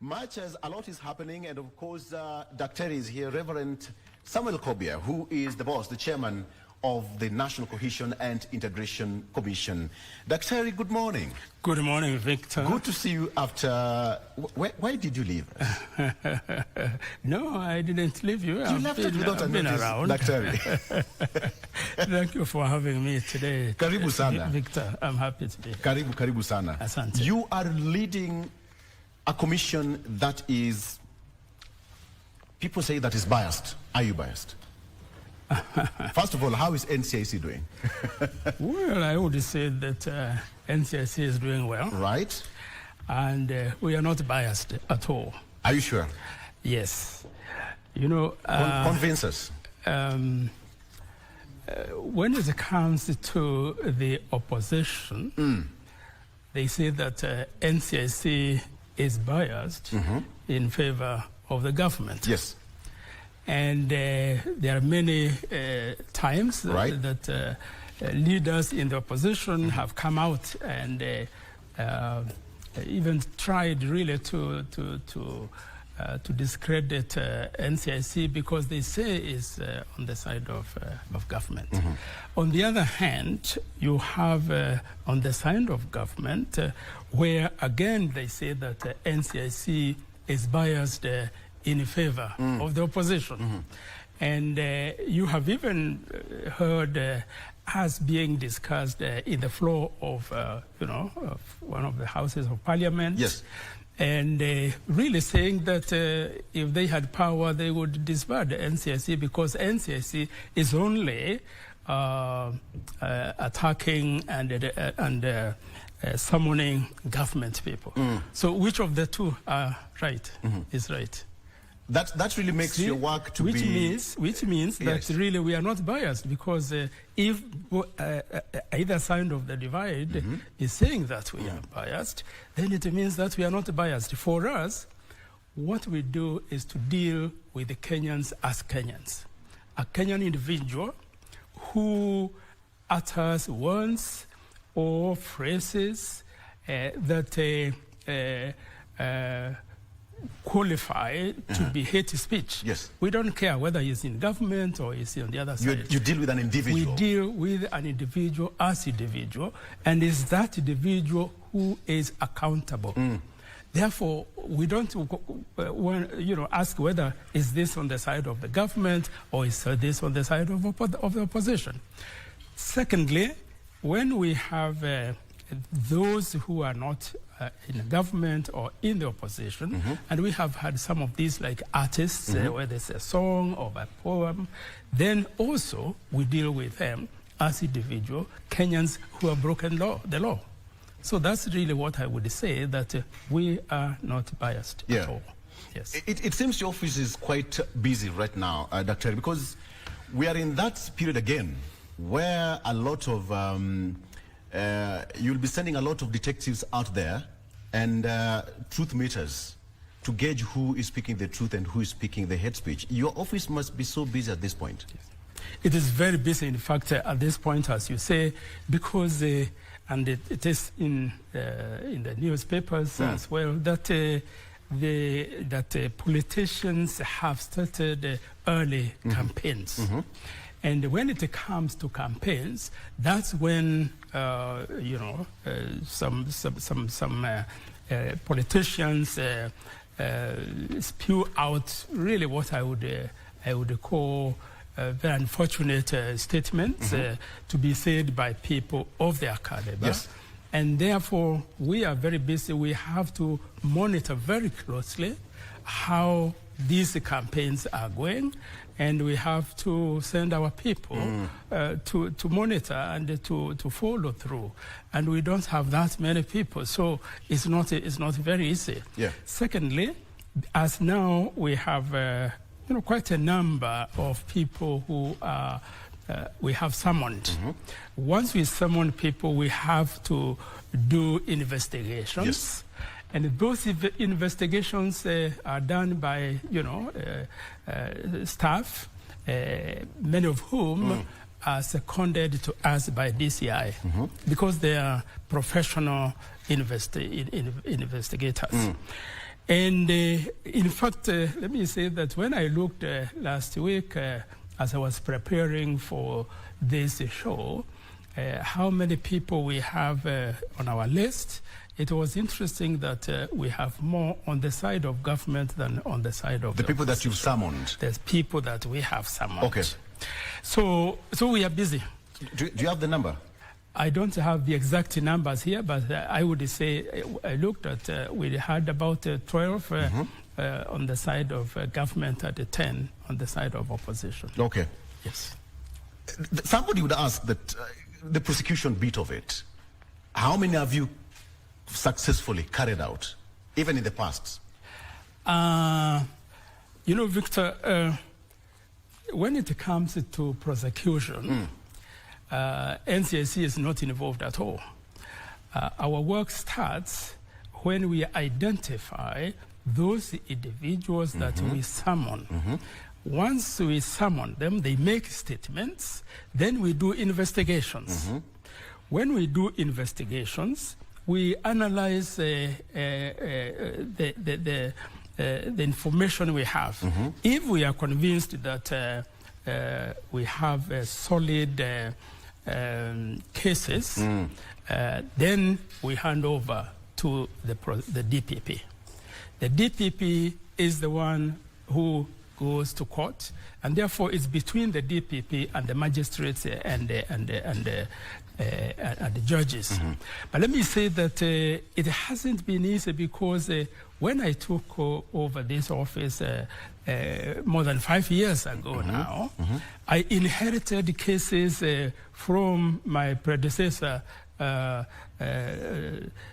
Much as a lot is happening, and of course, Dr. is here, Reverend Samuel Kobia, who is the boss, the chairman of the National Cohesion and Integration Commission. Dr. good morning. Good morning, Victor. Good to see you after... Why did you leave us? No, I didn't leave you. You left it without a notice, around. Dr. Thank you for having me today. Karibu sana. Victor, I'm happy to be here. Karibu sana. Asante. You are leading a commission that is... People say that is biased. Are you biased? First of all, how is NCIC doing? Well, I would say that NCIC is doing well. Right. And we are not biased at all. Are you sure? Yes. You know... Convince us. When it comes to the opposition, they say that NCIC is biased in favor of the government. Yes. And there are many times that leaders in the opposition have come out and even tried really to discredit NCIC because they say it's on the side of government. On the other hand, you have on the side of government where again they say that NCIC is biased in favor of the opposition. And you have even heard us being discussed in the floor of, of one of the houses of parliament. Yes. And really saying that if they had power, they would disband the NCIC because NCIC is only attacking and summoning government people. So which of the two are right? Is right. That really makes your work to which be... Which means that really we are not biased because if either side of the divide is saying that we are biased, then it means that we are not biased. For us, what we do is to deal with the Kenyans as Kenyans. A Kenyan individual who utters words or phrases that qualify to be hate speech. Yes. We don't care whether he's in government or he's on the other side. You deal with an individual. We deal with an individual as individual, and it's that individual who is accountable. Therefore, we don't ask whether is this on the side of the government or is this on the side of the opposition. Secondly, when we have those who are not in the government or in the opposition, and we have had some of these like artists, where there's a song or a poem, then also we deal with them as individual Kenyans who have broken the law. So that's really what I would say, that we are not biased at all. Yes. It seems your office is quite busy right now, Dr. because we are in that period again where a lot of you'll be sending a lot of detectives out there and truth meters to gauge who is speaking the truth and who is speaking the hate speech. Your office must be so busy at this point. Yes. It is very busy, in fact, at this point, as you say, because, and it is in the newspapers as well, that politicians have started early campaigns. And when it comes to campaigns, that's when some politicians spew out really what I would call very unfortunate statements to be said by people of their caliber. Yes. And therefore, we are very busy. We have to monitor very closely how these campaigns are going, and we have to send our people to monitor and to follow through. And we don't have that many people, so it's not very easy. Yeah. Secondly, as now we have quite a number of people who we have summoned. Once we summon people, we have to do investigations. Yes. And those investigations are done by, staff, many of whom are seconded to us by DCI because they are professional investigators. And in fact, let me say that when I looked last week, as I was preparing for this show, how many people we have on our list, it was interesting that we have more on the side of government than on the side of the people that you've summoned. There's people that we have summoned. Okay. So we are busy. Do you have the number? I don't have the exact numbers here, but I would say I looked at, we had about 12 on the side of government and 10 on the side of opposition. Okay. Yes. Somebody would ask that the prosecution bit of it, how many have you successfully carried out, even in the past? You know, Victor, when it comes to prosecution, NCIC is not involved at all. Our work starts when we identify those individuals that we summon. Once we summon them, they make statements, then we do investigations. When we do investigations, we analyze the information we have. If we are convinced that we have solid cases, then we hand over to the DPP. The DPP is the one who goes to court, and therefore it's between the DPP and the magistrates and the judges. But let me say that it hasn't been easy, because when I took over this office more than 5 years ago now, I inherited cases from my predecessor,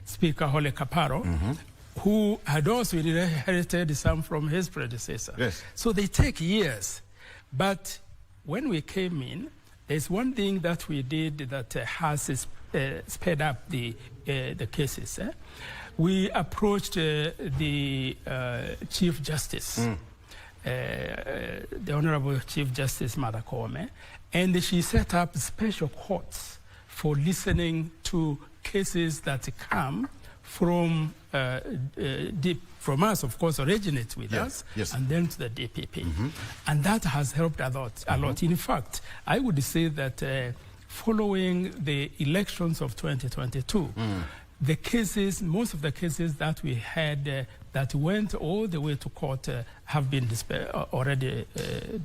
Speaker Hole Kaparo, who had also inherited some from his predecessor. Yes. So they take years. But when we came in, there's one thing that we did that has sped up the cases. We approached the Chief Justice, the Honorable Chief Justice Martha Koome, and she set up special courts for listening to cases that come from from us, of course, originate with us, and then to the DPP. And that has helped a lot. In fact, I would say that following the elections of 2022, the cases, most of the cases that we had that went all the way to court have been already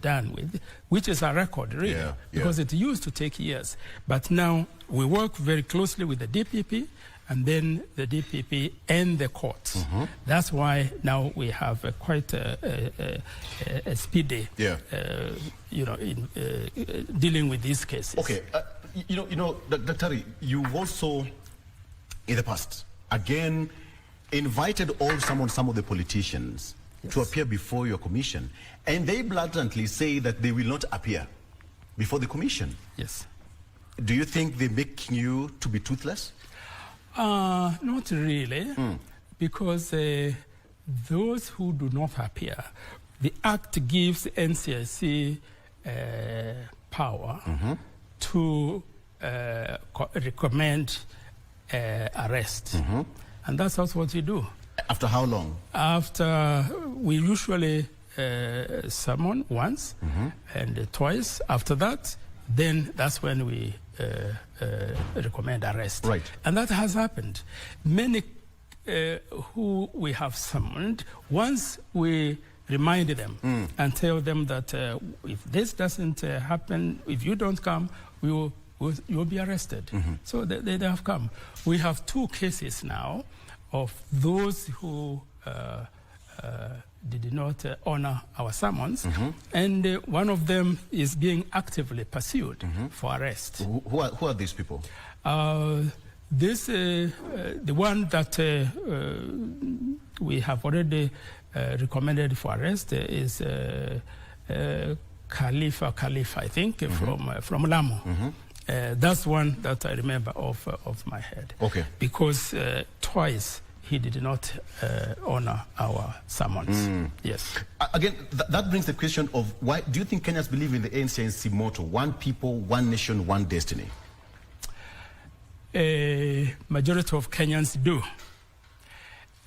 done with, which is a record, really, because it used to take years. But now we work very closely with the DPP, and then the DPP and the courts. That's why now we have quite a speedy, in dealing with these cases. Okay, Dr. Tari, you've also, in the past, again, invited some of the politicians to appear before your commission, and they blatantly say that they will not appear before the commission. Yes. Do you think they're making you to be toothless? Not really, because those who do not appear, the Act gives NCIC power to recommend arrest. And that's also what we do. After how long? After we usually summon once and twice. After that, then that's when we recommend arrest. Right. And that has happened. Many who we have summoned, once we remind them and tell them that if this doesn't happen, if you don't come, you'll be arrested. So they have come. We have 2 cases now of those who did not honor our summons, and one of them is being actively pursued for arrest. Who are these people? The one that we have already recommended for arrest is Khalifa, I think, from Lamu. That's one that I remember off my head. Okay. Because twice he did not honor our summons. Yes. Again, that brings the question of why do you think Kenyans believe in the NCIC motto, one people, one nation, one destiny? A majority of Kenyans do.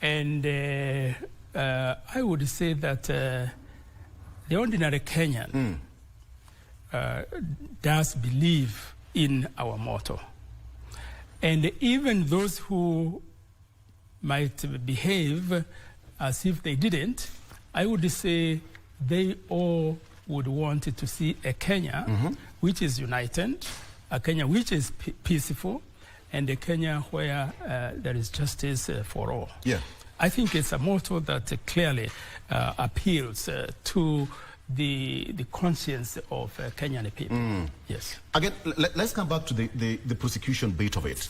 And I would say that the ordinary Kenyan does believe in our motto. And even those who might behave as if they didn't, I would say they all would want to see a Kenya which is united, a Kenya which is peaceful, and a Kenya where there is justice for all. Yeah. I think it's a motto that clearly appeals to the conscience of Kenyan people. Yes. Again, let's come back to the prosecution bit of it.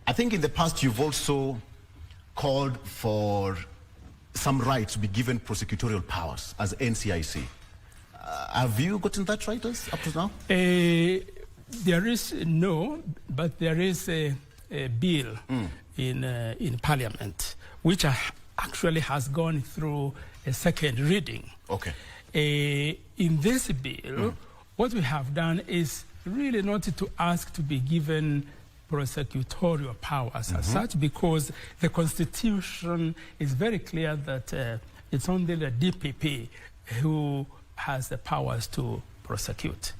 I think in the past you've also called for some rights to be given prosecutorial powers as NCIC. Have you gotten that right up to now? There is no, but there is a bill in Parliament which actually has gone through a second reading. Okay. In this bill, what we have done is really not to ask to be given prosecutorial powers as such, because the Constitution is very clear that it's only the DPP who has the powers to prosecute.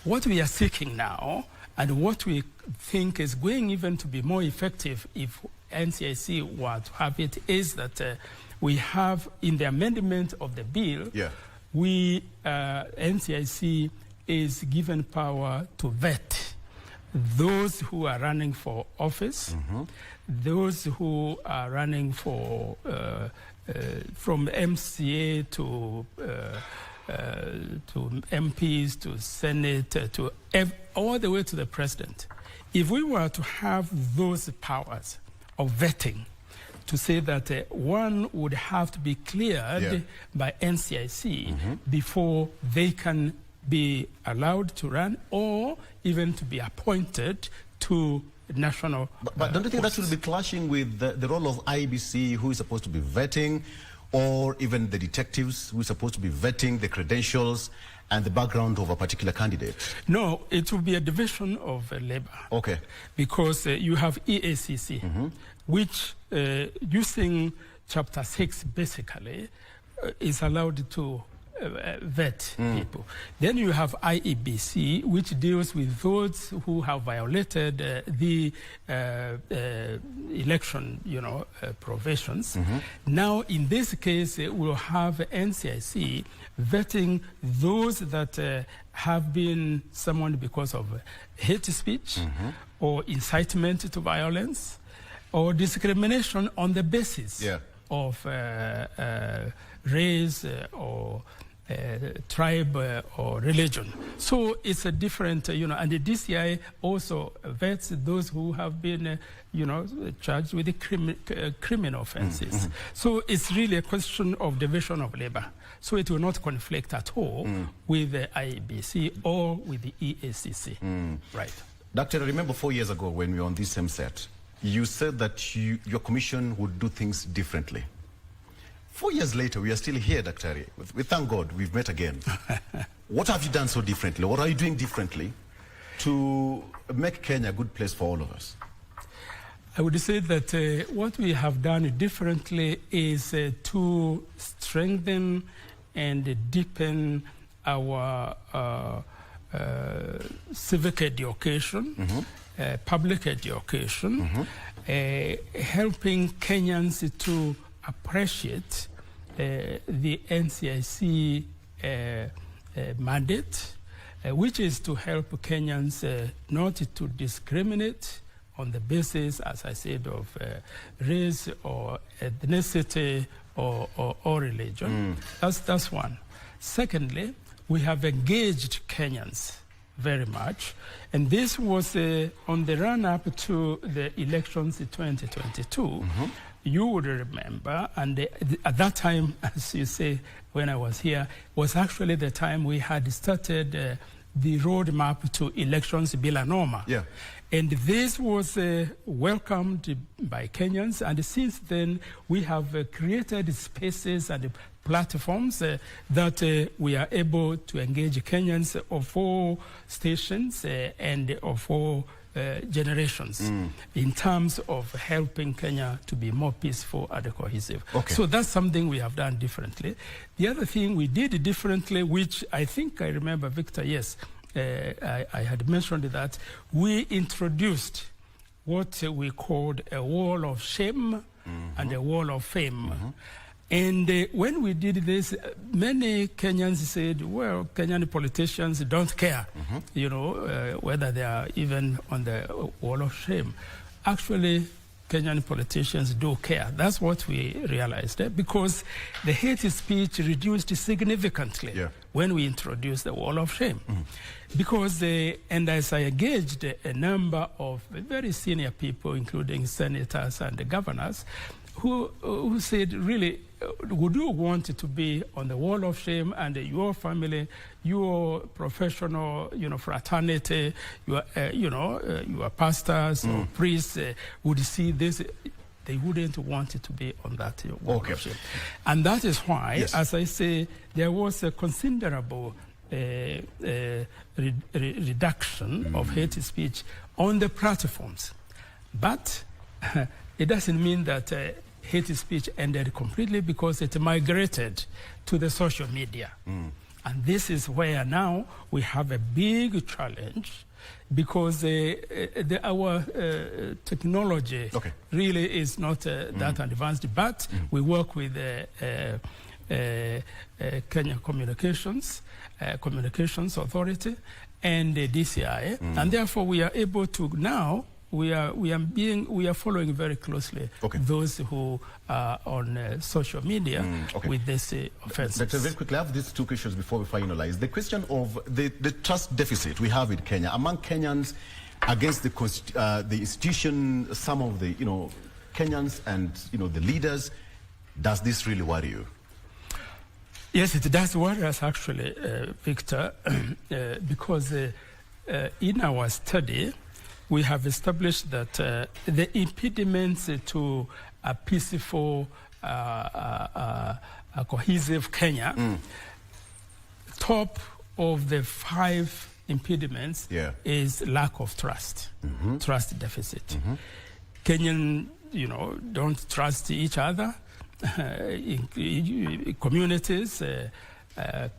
What we are seeking now, and what we think is going even to be more effective if NCIC were to have it, is that we have in the amendment of the bill, NCIC is given power to vet those who are running for office, those who are running for from MCA to MPs, to Senate, to all the way to the president. If we were to have those powers of vetting, to say that one would have to be cleared by NCIC before they can be allowed to run, or even to be appointed to national But don't you think that should be clashing with the role of IBC, who is supposed to be vetting, or even the detectives who are supposed to be vetting the credentials and the background of a particular candidate? No, it will be a division of labor. Okay. Because you have EACC, which using Chapter 6 basically is allowed to vet people. Then you have IEBC, which deals with those who have violated the election, provisions. Now, in this case, we'll have NCIC vetting those that have been summoned because of hate speech or incitement to violence or discrimination on the basis of race or tribe or religion. So it's a different, and the DCI also vets those who have been, charged with the criminal offenses. So it's really a question of division of labor. So it will not conflict at all with the IBC or with the EACC. Right. Doctor, I remember 4 years ago when we were on this same set, you said that your commission would do things differently. 4 years later, we are still here, Dr. We thank God we've met again. What have you done so differently? What are you doing differently to make Kenya a good place for all of us? I would say that what we have done differently is to strengthen and deepen our civic education, public education, helping Kenyans to appreciate the NCIC mandate, which is to help Kenyans not to discriminate on the basis, as I said, of race or ethnicity or religion. That's one. Secondly, we have engaged Kenyans very much, and this was on the run-up to the elections in 2022. You would remember, and at that time, as you say, when I was here, was actually the time we had started the roadmap to elections Bila Norma. And this was welcomed by Kenyans, and since then we have created spaces and platforms that we are able to engage Kenyans of all stations and of all generations in terms of helping Kenya to be more peaceful and cohesive. Okay. So that's something we have done differently. The other thing we did differently, which I think I remember, Victor, yes, I had mentioned that we introduced what we called a wall of shame and a wall of fame. And when we did this, many Kenyans said, well, Kenyan politicians don't care, you know, whether they are even on the wall of shame. Actually, Kenyan politicians do care. That's what we realized, because the hate speech reduced significantly when we introduced the wall of shame. Because, and as I engaged a number of very senior people, including senators and governors, who said, really, would you want to be on the wall of shame, and your family, your professional, you know, fraternity, your, you know, your pastors or priests would see this? They wouldn't want it to be on that wall of shame. And that is why, as I say, there was a considerable reduction of hate speech on the platforms. But it doesn't mean that hate speech ended completely, because it migrated to the social media. And this is where now we have a big challenge, because our technology really is not that advanced. But we work with Kenya Communications Authority and the DCI, and therefore we are able to now. We are following very closely those who are on social media with this offense. Doctor, very quickly, I have these two questions before we finalize. The question of the trust deficit we have in Kenya among Kenyans against the institution, some of the Kenyans and the leaders. Does this really worry you? Yes, it does worry us actually, Victor, because in our study, we have established that the impediments to a peaceful, a cohesive Kenya, top of the 5 impediments is lack of trust, trust deficit. Kenyan, don't trust each other. In communities,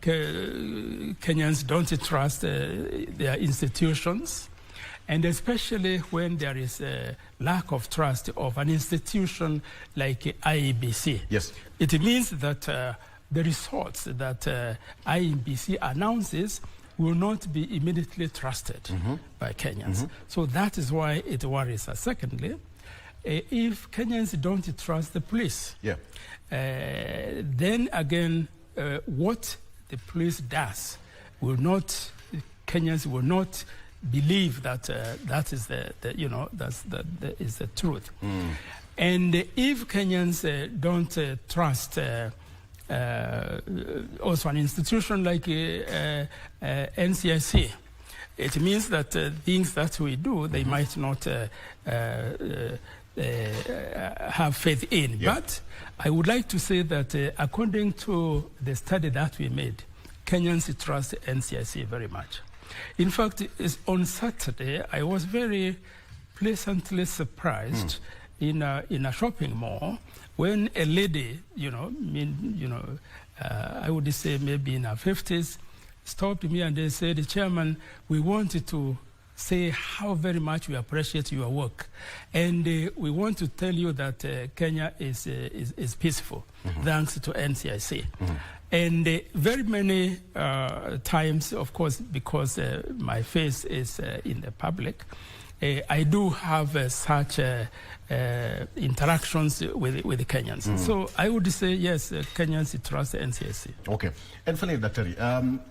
Kenyans don't trust their institutions. And especially when there is a lack of trust of an institution like IEBC. Yes. It means that the results that IEBC announces will not be immediately trusted by Kenyans. So that is why it worries us. Secondly, if Kenyans don't trust the police, then again, what the police does Kenyans will not believe that that is the truth. And if Kenyans don't trust also an institution like NCIC, it means that things that we do, they might not have faith in. But I would like to say that according to the study that we made, Kenyans trust NCIC very much. In fact, on Saturday, I was very pleasantly surprised in a shopping mall when a lady, I would say maybe in her 50s, stopped me and they said, "Chairman, we wanted to say how very much we appreciate your work, and we want to tell you that Kenya is peaceful thanks to NCIC." And very many times, of course, because my face is in the public, I do have such interactions with the Kenyans. So I would say, yes, Kenyans trust NCIC. Okay. And finally, Dr.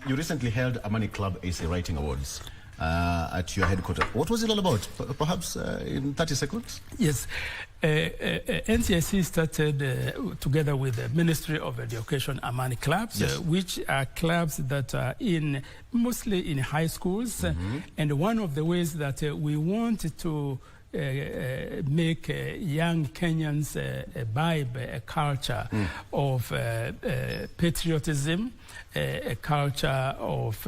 You recently held Amani Club AC Writing Awards at your headquarters. What was it all about? Perhaps in 30 seconds? Yes. NCIC started together with the Ministry of Education Amani Clubs, which are clubs that are mostly in high schools. And one of the ways that we want to make young Kenyans imbibe a culture of patriotism, a culture of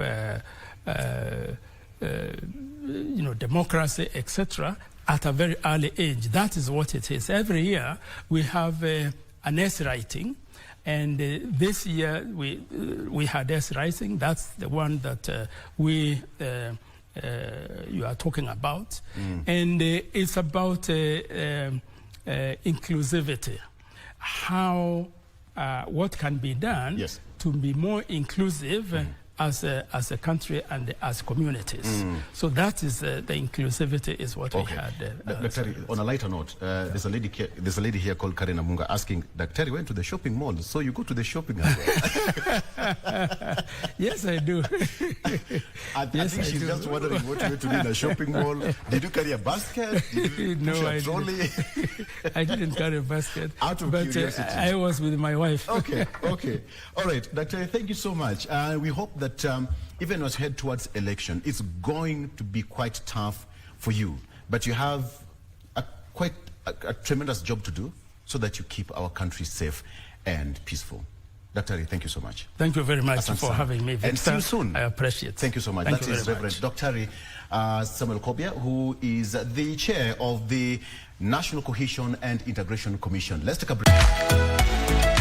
democracy, etc., at a very early age. That is what it is. Every year we have an S writing, and this year we had S writing. That's the one that you are talking about, and it's about inclusivity. How what can be done to be more inclusive as a country and as communities. So that is the inclusivity is what we had. Dr. On a lighter note, there's a lady here called Karen Amunga asking, Dr. went to the shopping mall, so you go to the shopping as well. Yes, I do. I think she's just wondering what you went to do in a shopping mall. Did you carry a basket? Did you push a trolley? I didn't carry a basket. Out of curiosity. I was with my wife. Okay. All right, Dr. Thank you so much. We hope that even as we head towards election, it's going to be quite tough for you. But you have a tremendous job to do so that you keep our country safe and peaceful. Dr. thank you so much. Thank you very much for having me, Victor. And see you soon. I appreciate it. Thank you so much. That is Reverend Dr. Samuel Kobia, who is the chair of the National Cohesion and Integration Commission. Let's take a break.